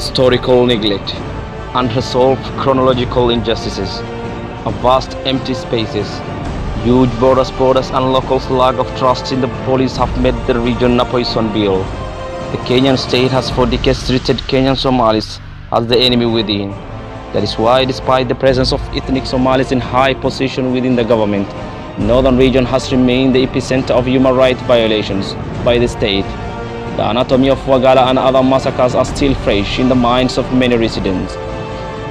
historical neglect, unresolved chronological injustices, a vast empty spaces, huge borders and locals' lack of trust in the police have made the region a poison bill. The Kenyan state has for decades treated Kenyan Somalis as the enemy within. That is why, despite the presence of ethnic Somalis in high position within the government, the northern region has remained the epicenter of human rights violations by the state. The anatomy of Wagala and other massacres are still fresh in the minds of many residents.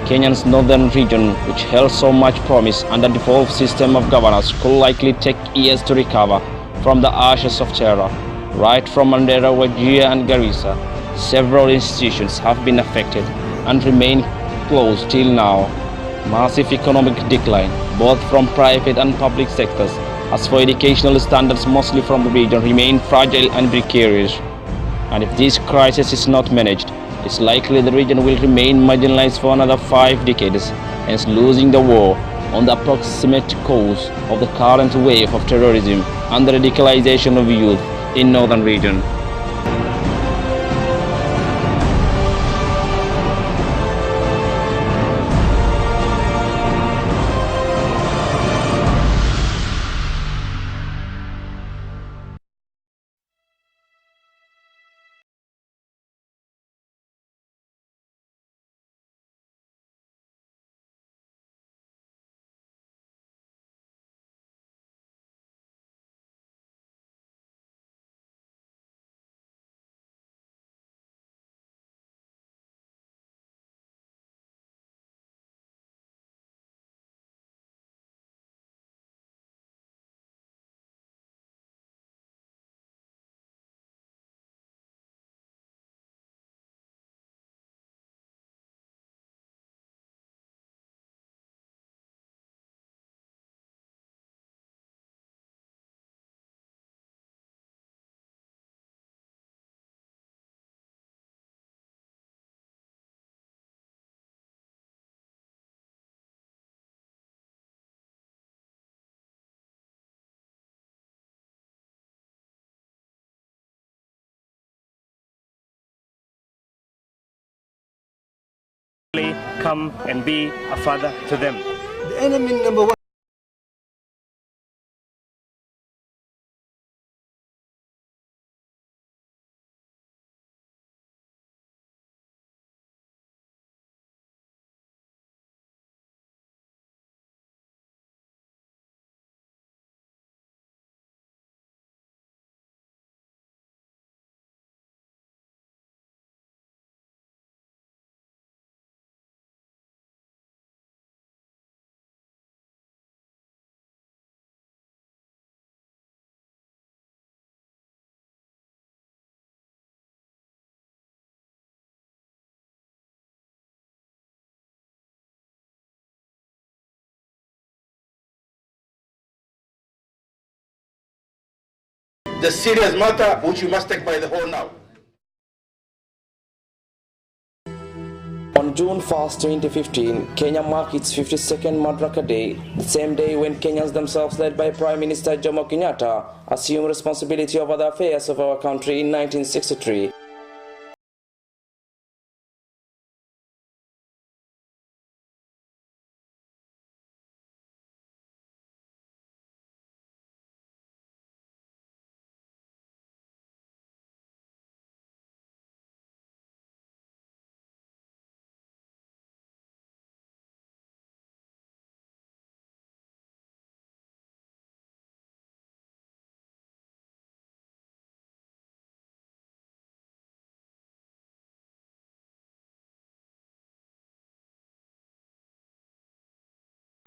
Kenya's northern region, which held so much promise under the devolved system of governance, could likely take years to recover from the ashes of terror. Right from Mandera, Wajir and Garissa, several institutions have been affected and remain closed till now. Massive economic decline, both from private and public sectors, as for educational standards mostly from the region, remain fragile and precarious. And if this crisis is not managed, it's likely the region will remain marginalized for another 5 decades, hence losing the war on the approximate cause of the current wave of terrorism and the radicalization of youth in northern region. Come and be a father to them. The enemy number one. The serious matter which you must take by the whole now. On June 1st, 2015, Kenya marked its 52nd Madaraka Day, the same day when Kenyans themselves, led by Prime Minister Jomo Kenyatta, assumed responsibility over the affairs of our country in 1963.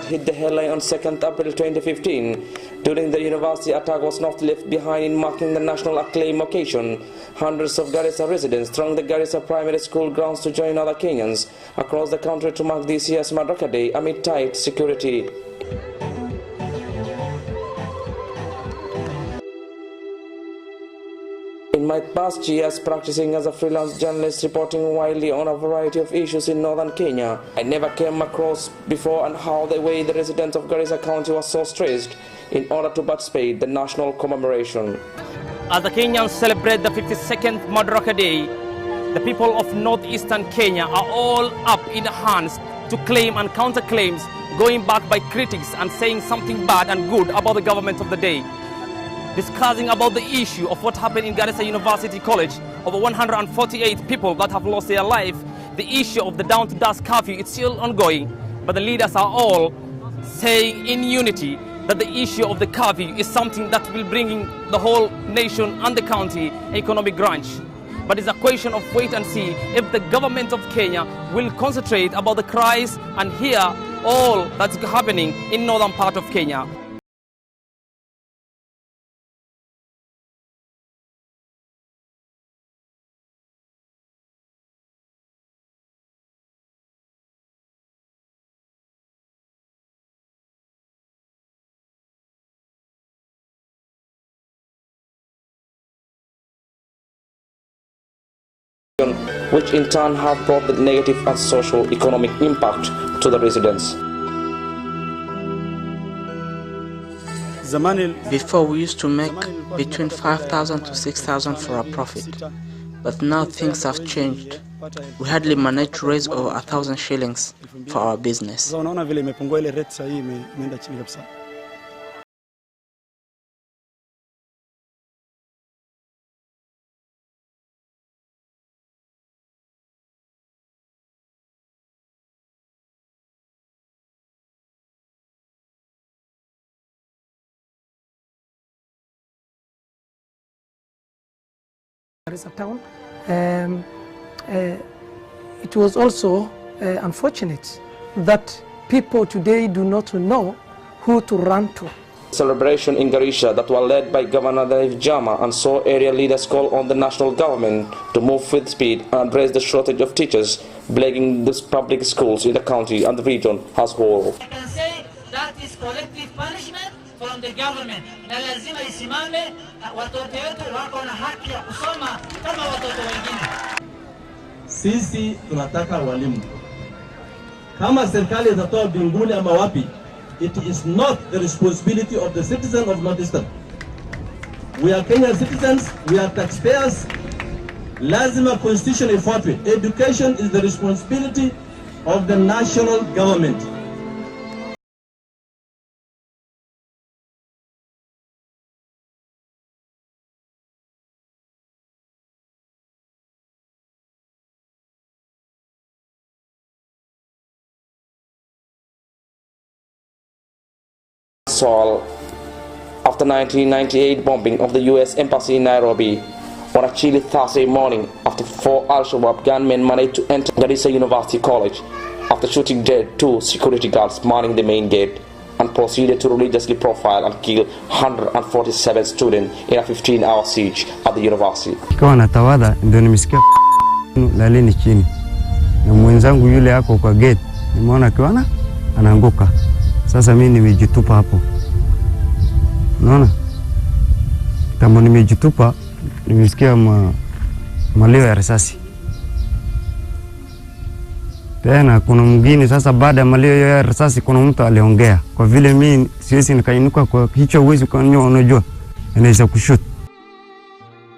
Hit the headline on 2nd April 2015. During the university attack was not left behind in marking the national acclaim occasion. Hundreds of Garissa residents thronged the Garissa primary school grounds to join other Kenyans across the country to mark this year's Madaraka Day amid tight security. In my past years practicing as a freelance journalist reporting widely on a variety of issues in northern Kenya, I never came across before and how the way the residents of Garissa County was so stressed in order to participate in the national commemoration. As the Kenyans celebrate the 52nd Madaraka Day, The people of northeastern Kenya are all up in hands to claim and counterclaims, going back by critics and saying something bad and good about the government of the day. Discussing about the issue of what happened in Garissa University College, over 148 people that have lost their life. The issue of the down to dusk curfew is still ongoing, but the leaders are all saying in unity that the issue of the curfew is something that will bring the whole nation and the county economic crunch. But it's a question of wait and see if the government of Kenya will concentrate about the cries and hear all that's happening in northern part of Kenya. Which in turn have brought the negative and social economic impact to the residents. Before we used to make between 5,000 to 6,000 for a profit, but now things have changed. We hardly manage to raise over 1,000 shillings for our business. Garissa town. It was also unfortunate that people today do not know who to run to. Celebration in Garissa that were led by Governor Jama and saw area leaders call on the national government to move with speed and address the shortage of teachers plaguing the public schools in the county and the region as a whole. I can say that is collective punishment from the government. Na lazima isimame, watoto wetu wako na haki ya kusoma kama watoto wengine. Sisi tunataka walimu. Kama serikali itatoa binguni ama wapi, it is not the responsibility of the citizen of Northeastern. We are Kenyan citizens, we are taxpayers. Lazima constitution ifuatwe. Education is the responsibility of the national government. After 1998 bombing of the US Embassy in Nairobi, on a chilly Thursday morning, after 4 Al-Shabaab gunmen managed to enter Garissa University College after shooting dead 2 security guards manning the main gate, and proceeded to religiously profile and kill 147 students in a 15-hour siege at the university. Kwa natawada ndio nimesikia lalini chini na mwenzangu yule hapo kwa gate nimeona kiwana anaanguka. Sasa mimi nimejitupa hapo. Unaona? Kama nimejitupa nimesikia malio ya risasi. Tena kuna mwingine sasa baada ya malio ya risasi kuna mtu aliongea. Kwa vile mimi siwezi nikainuka kwa hicho uwezo kanyo unajua. Anaweza kushoot.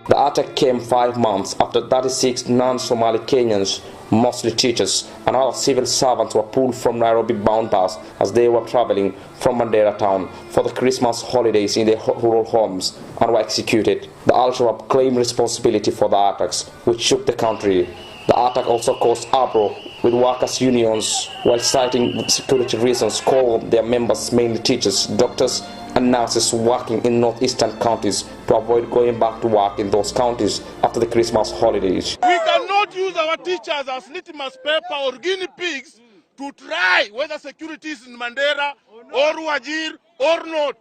The attack came 5 months after 36 non-Somali Kenyans, mostly teachers, and other civil servants were pulled from Nairobi-bound bus as they were traveling from Mandera town for the Christmas holidays in their rural homes and were executed. The Al-Shabaab claimed responsibility for the attacks, which shook the country. The attack also caused uproar with workers' unions, while citing security reasons, called their members, mainly teachers, doctors, and nurses working in northeastern counties to avoid going back to work in those counties after the Christmas holidays. We cannot use our teachers as litmus paper or guinea pigs to try whether security is in Mandera or Wajir or not.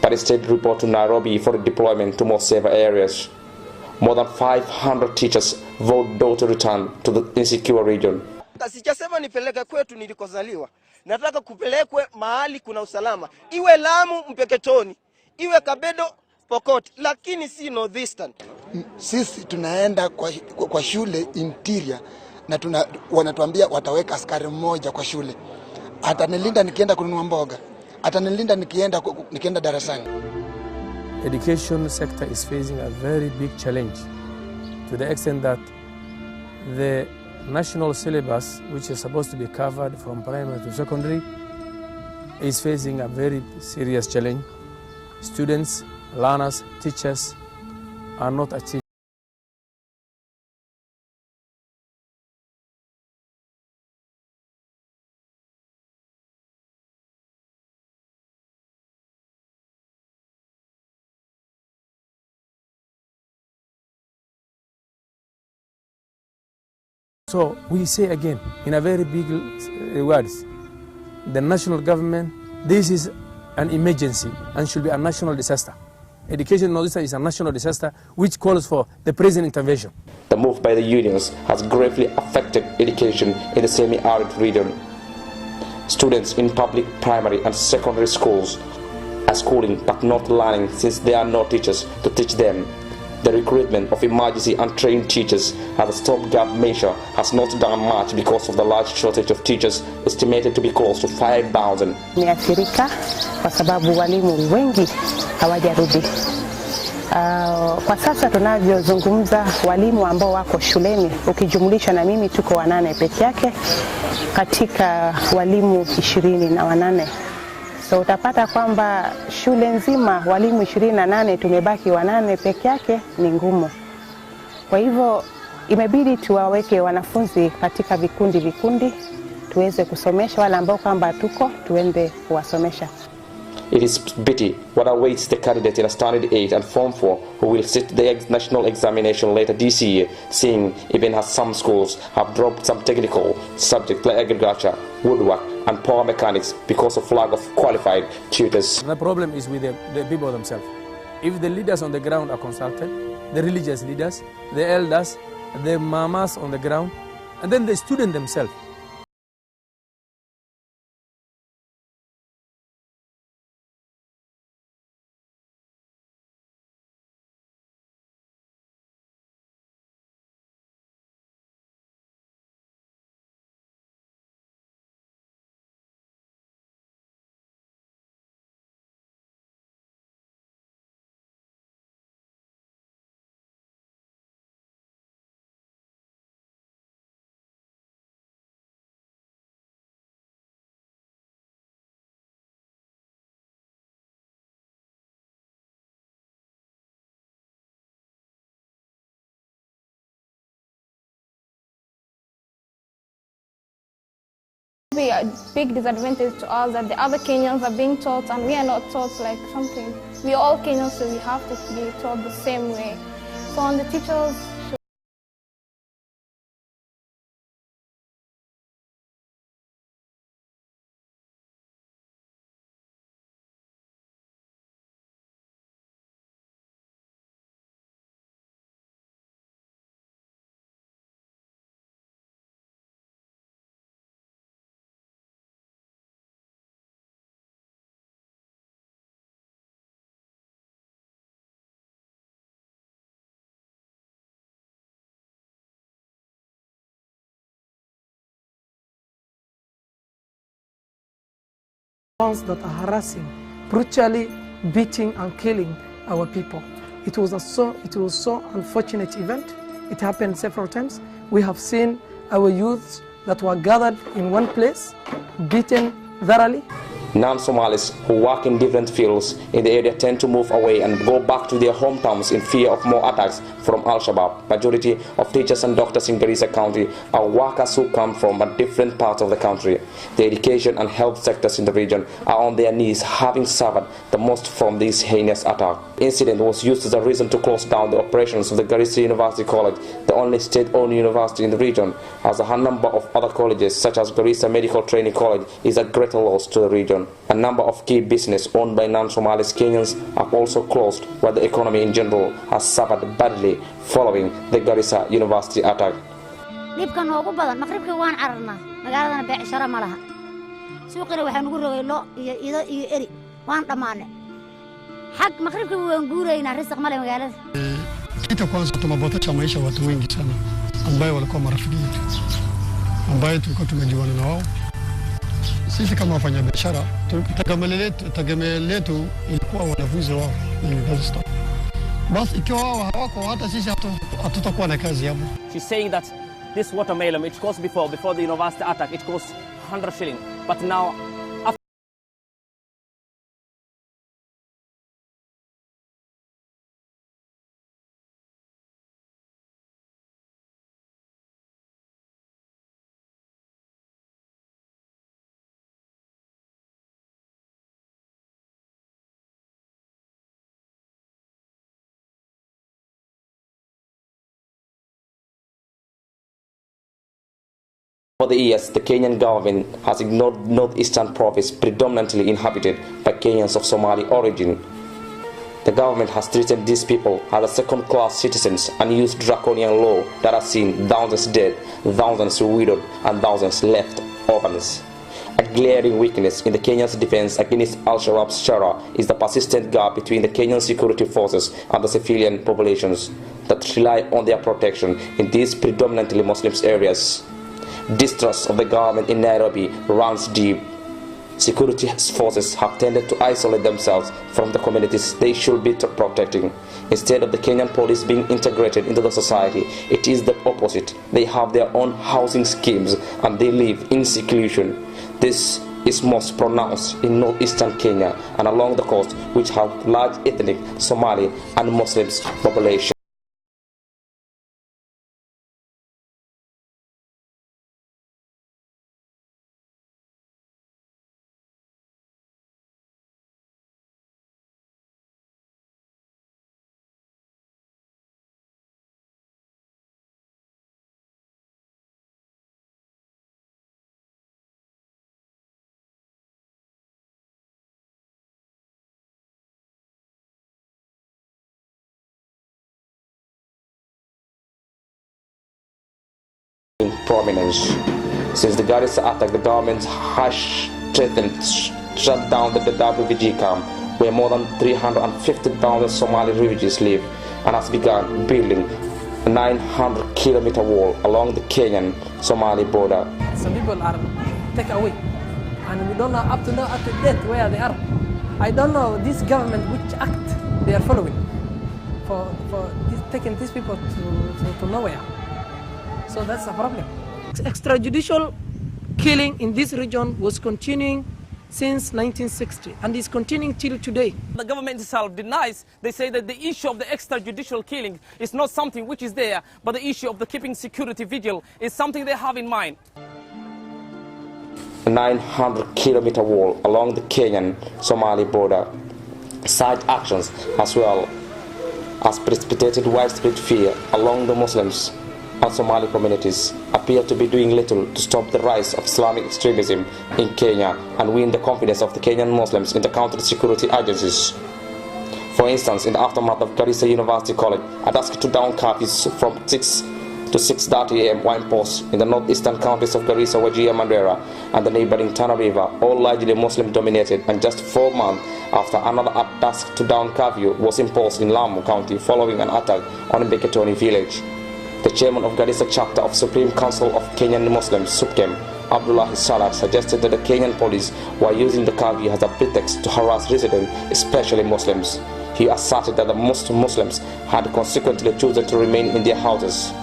But instead report to Nairobi for deployment to more safer areas. More than 500 teachers vowed though to return to the insecure region. Sijasema nipeleke kwetu nilikozaliwa. Nataka kupelekwe mahali kuna usalama. Iwe Lamu Mpeketoni, iwe Kabedo Pokot, lakini si Northeastern. Sisi tunaenda kwa shule interior na wanatuambia wataweka askari mmoja kwa shule. Atanilinda nikienda kununua mboga. Atanilinda nikienda darasani. Education sector is facing a very big challenge to the extent that the national syllabus, which is supposed to be covered from primary to secondary, is facing a very serious challenge. Students, learners, teachers are not achieving. So we say again, in a very big words, the national government, this is an emergency and should be a national disaster. Education is a national disaster which calls for the present intervention. The move by the unions has gravely affected education in the semi-arid region. Students in public primary and secondary schools are schooling but not learning since there are no teachers to teach them. The recruitment of emergency and trained teachers as a stopgap measure has not done much because of the large shortage of teachers, estimated to be close to 5,000. Niathirika kwa sababu walimu wengi hawajarudi. Kwa sasa tunavyozungumza walimu ambao wako shuleni ukijumlisha na mimi tuko 8 peke yake katika walimu 28. So utapata kwamba shule nzima walimu 28 tumebaki 8 peke yake ni ngumu. Kwa hivyo imebidi tuwaweke wanafunzi katika vikundi tuweze kusomesha wale ambao kwamba tuende kuwasomesha. It is pity what awaits the candidate in Standard 8 and Form 4 who will sit the national examination later this year, seeing even as some schools have dropped some technical subjects like agriculture, woodwork and power mechanics because of lack of qualified tutors. The problem is with the people themselves. If the leaders on the ground are consulted, the religious leaders, the elders, the mamas on the ground, and then the students themselves. Be a big disadvantage to us that the other Kenyans are being taught and we are not taught like something. We are all Kenyans, so we have to be taught the same way. So on the teachers should that are harassing, brutally beating and killing our people. It was so unfortunate event. It happened several times. We have seen our youths that were gathered in one place, beaten thoroughly. Non-Somalis who work in different fields in the area tend to move away and go back to their hometowns in fear of more attacks from Al-Shabaab. Majority of teachers and doctors in Garissa County are workers who come from a different part of the country. The education and health sectors in the region are on their knees, having suffered the most from this heinous attack. The incident was used as a reason to close down the operations of the Garissa University College, the only state-owned university in the region, as a number of other colleges such as Garissa Medical Training College is a greater loss to the region. A number of key business owned by non-Somalis Kenyans have also closed, while the economy in general has suffered badly following the Garissa University attack. Kitu kwanza tumeboresha maisha watu wengi sana ambao walikuwa marafiki yetu, ambao tulikuwa tumejuana na wao. Sisi kama wafanyabiashara tegemeo letu ilikuwa wanafunzi wao university. Basi ikiwa wao hawako, hata sisi hatutakuwa na kazi hapo. She's saying that This watermelon, it cost before the university attack, it cost 100 shillings. But now, for the years, the Kenyan government has ignored northeastern province predominantly inhabited by Kenyans of Somali origin. The government has treated these people as second-class citizens and used draconian law that has seen thousands dead, thousands widowed, and thousands left orphans. A glaring weakness in the Kenyan's defense against Al-Shabaab's terror is the persistent gap between the Kenyan security forces and the civilian populations that rely on their protection in these predominantly Muslim areas. Distrust of the government in Nairobi runs deep. Security forces have tended to isolate themselves from the communities they should be protecting. Instead of the Kenyan police being integrated into the society, it is the opposite. They have their own housing schemes and they live in seclusion. This is most pronounced in northeastern Kenya and along the coast, which have large ethnic Somali and Muslim population. In prominence. Since the Garissa attack, the government has threatened shut down the WVG camp, where more than 350,000 Somali refugees live, and has begun building a 900-kilometer wall along the Kenyan-Somali border. Some people are taken away, and we don't know up to date where they are. I don't know this government which act they are following for taking these people to nowhere. So that's a problem. Extrajudicial killing in this region was continuing since 1960 and is continuing till today. The government itself denies. They say that the issue of the extrajudicial killing is not something which is there, but the issue of the keeping security vigil is something they have in mind. A 900-kilometer wall along the Kenyan-Somali border. Side actions as well as precipitated widespread fear along the Muslims and Somali communities appear to be doing little to stop the rise of Islamic extremism in Kenya and win the confidence of the Kenyan Muslims in the country's security agencies. For instance, in the aftermath of Garissa University College, a dusk to dawn curfews from 6 to 6:30 a.m. were imposed in the northeastern counties of Garissa, Wajir and Mandera, and the neighboring Tana River, all largely Muslim-dominated, and just 4 months after another dusk to dawn curfew was imposed in Lamu County following an attack on Mbeketoni village. The chairman of Garissa chapter of Supreme Council of Kenyan Muslims, SUPKEM, Abdullah Salat, suggested that the Kenyan police were using the curfew as a pretext to harass residents, especially Muslims. He asserted that the most Muslims had consequently chosen to remain in their houses.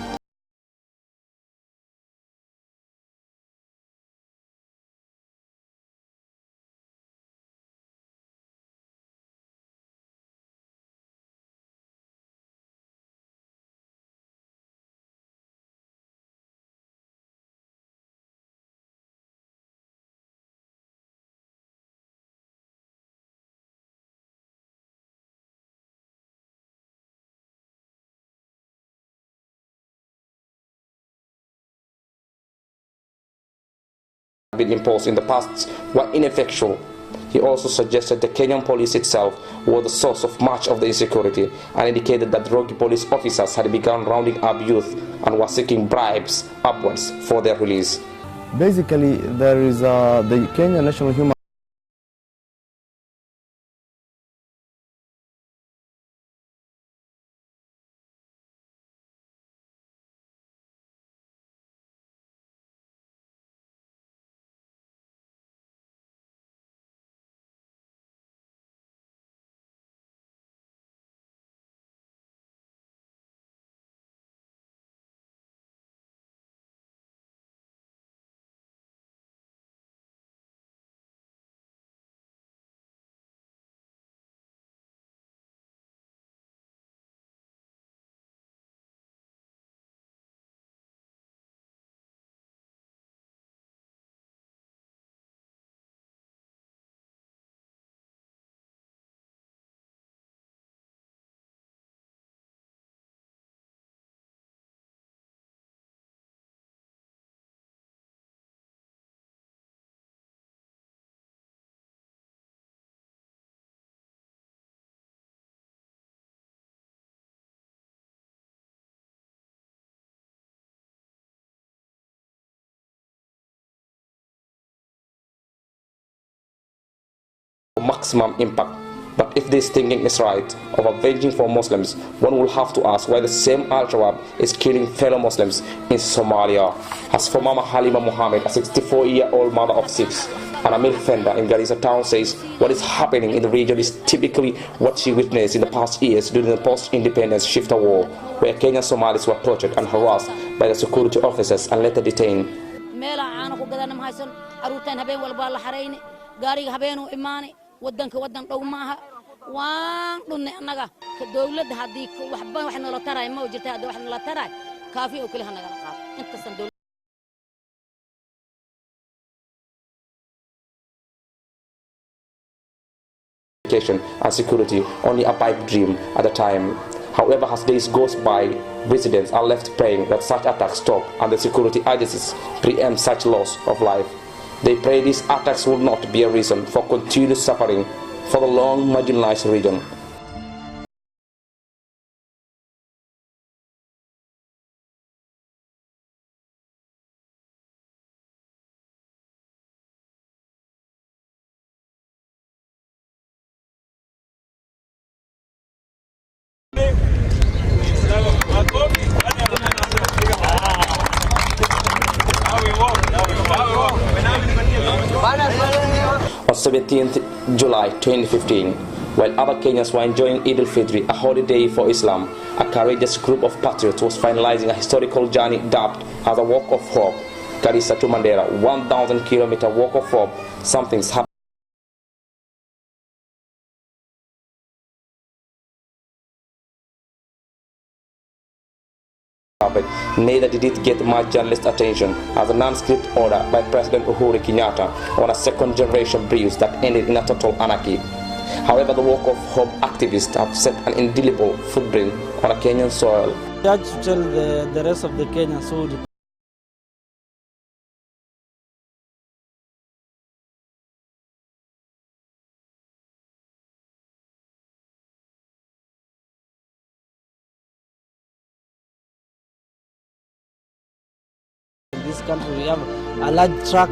Been imposed in the past were ineffectual. He also suggested the Kenyan police itself was the source of much of the insecurity and indicated that rogue police officers had begun rounding up youth and were seeking bribes upwards for their release. Basically, there is the Kenya National Human maximum impact. But if this thinking is right, of avenging for Muslims, one will have to ask why the same Al-Shabaab is killing fellow Muslims in Somalia. As for Mama Halima Muhammad, a 64-year-old mother of 6, and a milk vendor in Garissa town, says what is happening in the region is typically what she witnessed in the past years during the post-independence shifter war, where Kenyan Somalis were tortured and harassed by the security officers and later detained. waddanka waddan dhow maaha waan dhunne annaga dawladda haddii waxba wax nala taray ma jirta haddii wax nala taray kaafi oo kaliya naga qaad intasan dawladda and security only a pipe dream at the time. However, as days goes by, residents are left praying that such attacks stop and the security agencies preempt such loss of life. They pray these attacks will not be a reason for continued suffering for the long marginalized region. On 17th July 2015, while other Kenyans were enjoying Eid al-Fitr, a holiday for Islam, a courageous group of patriots was finalizing a historical journey dubbed as a Walk of Hope, Garissa to Mandera, 1,000-kilometer Walk of Hope. Something's happened. Neither did it get much journalist attention as a non-script order by President Uhuru Kenyatta on a second-generation breeze that ended in a total anarchy. However, the Walk of Hope activists have set an indelible footprint on a Kenyan soil. I urge to tell the rest of the Kenyans who in this country, we have a large truck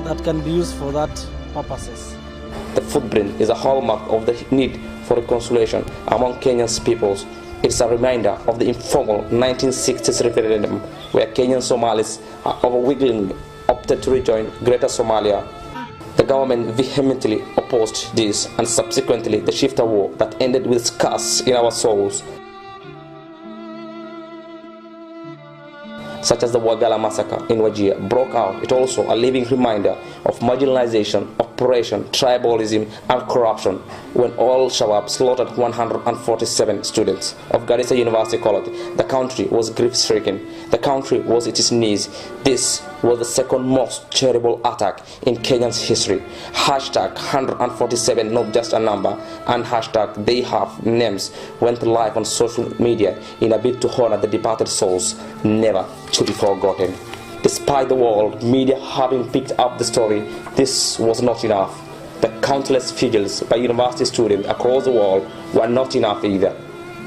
that can be used for that purposes. The footprint is a hallmark of the need for reconciliation among Kenyan's peoples. It's a reminder of the informal 1960s referendum where Kenyan Somalis overwhelmingly opted to rejoin Greater Somalia. The government vehemently opposed this and subsequently the shifter war that ended with scars in our souls, such as the Wagala massacre in Wajir, broke out. It also a living reminder of marginalization, oppression, tribalism, and corruption when all Shabab slaughtered 147 students of Garissa University College. The country was grief-stricken. The country was at its knees. This was the second most terrible attack in Kenyan's history. Hashtag 147, not just a number, and hashtag they have names went live on social media in a bid to honor the departed souls, never to be forgotten. Despite the world media having picked up the story, this was not enough. The countless vigils by university students across the world were not enough either.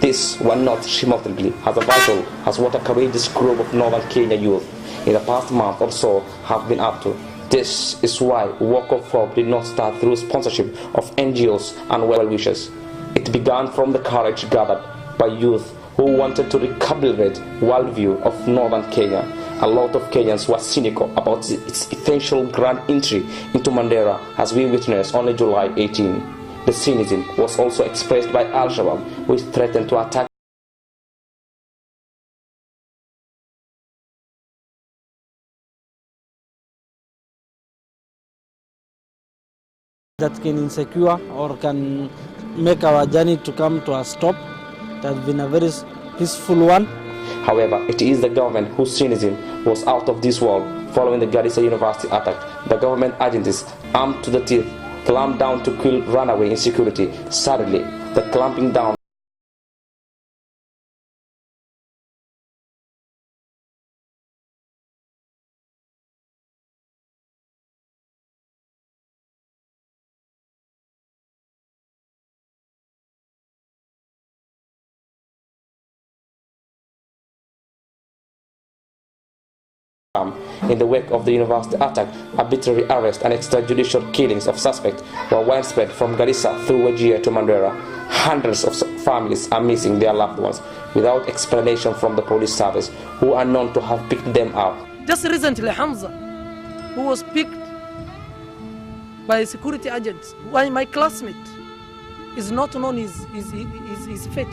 These were not remotely as vital as what a courageous group of northern Kenya youth in the past month or so have been up to. This is why Walk of Hope did not start through sponsorship of NGOs and well-wishers. It began from the courage gathered by youth who wanted to recalibrate worldview of northern Kenya. A lot of Kenyans were cynical about its eventual grand entry into Mandera, as we witnessed on July 18. The cynicism was also expressed by Al-Shabaab, which threatened to attack that can insecure or can make our journey to come to a stop. That has been a very peaceful one. However, it is the government whose cynicism was out of this world following the Garissa University attack. The government agencies, armed to the teeth, clamped down to kill runaway insecurity. Suddenly, the clamping down In the wake of the university attack, arbitrary arrest and extrajudicial killings of suspects were widespread from Garissa through Wajir to Mandera. Hundreds of families are missing their loved ones without explanation from the police service, who are known to have picked them up. Just recently, Hamza, who was picked by security agents, why my classmate, is not known his fate,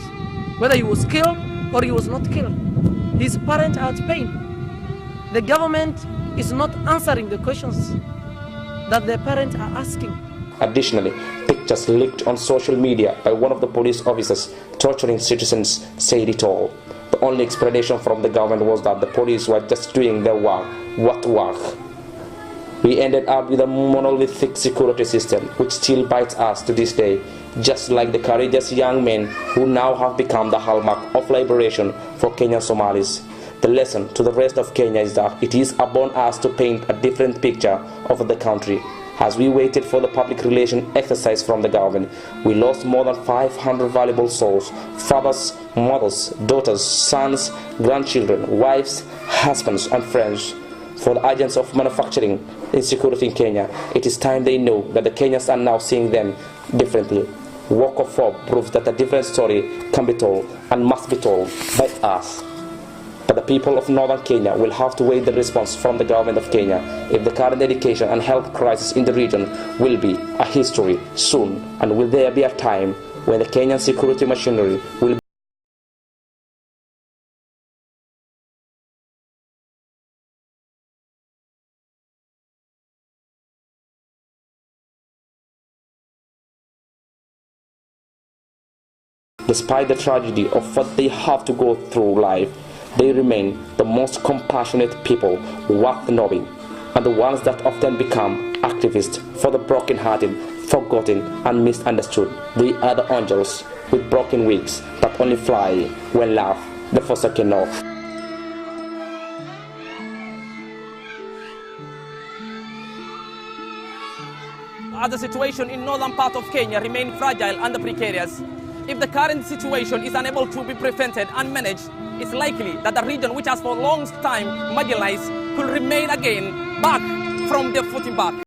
whether he was killed or he was not killed. His parents are at pain. The government is not answering the questions that their parents are asking. Additionally, pictures leaked on social media by one of the police officers torturing citizens said it all. The only explanation from the government was that the police were just doing their work. What work? We ended up with a monolithic security system which still bites us to this day, just like the courageous young men who now have become the hallmark of liberation for Kenyan Somalis. The lesson to the rest of Kenya is that it is upon us to paint a different picture of the country. As we waited for the public relation exercise from the government, we lost more than 500 valuable souls: fathers, mothers, daughters, sons, grandchildren, wives, husbands, and friends. For the agents of manufacturing insecurity in Kenya, it is time they know that the Kenyans are now seeing them differently. Walk of Hope proves that a different story can be told and must be told by us. But the people of northern Kenya will have to wait the response from the government of Kenya if the current education and health crisis in the region will be a history soon, and will there be a time when the Kenyan security machinery will Despite the tragedy of what they have to go through life, they remain the most compassionate people worth knowing, and the ones that often become activists for the broken-hearted, forgotten, and misunderstood. They are the angels with broken wings that only fly when love the forsaken of. As the situation in northern part of Kenya remains fragile and precarious, if the current situation is unable to be prevented and managed, it's likely that the region which has for a long time marginalized could remain again back from their footing back.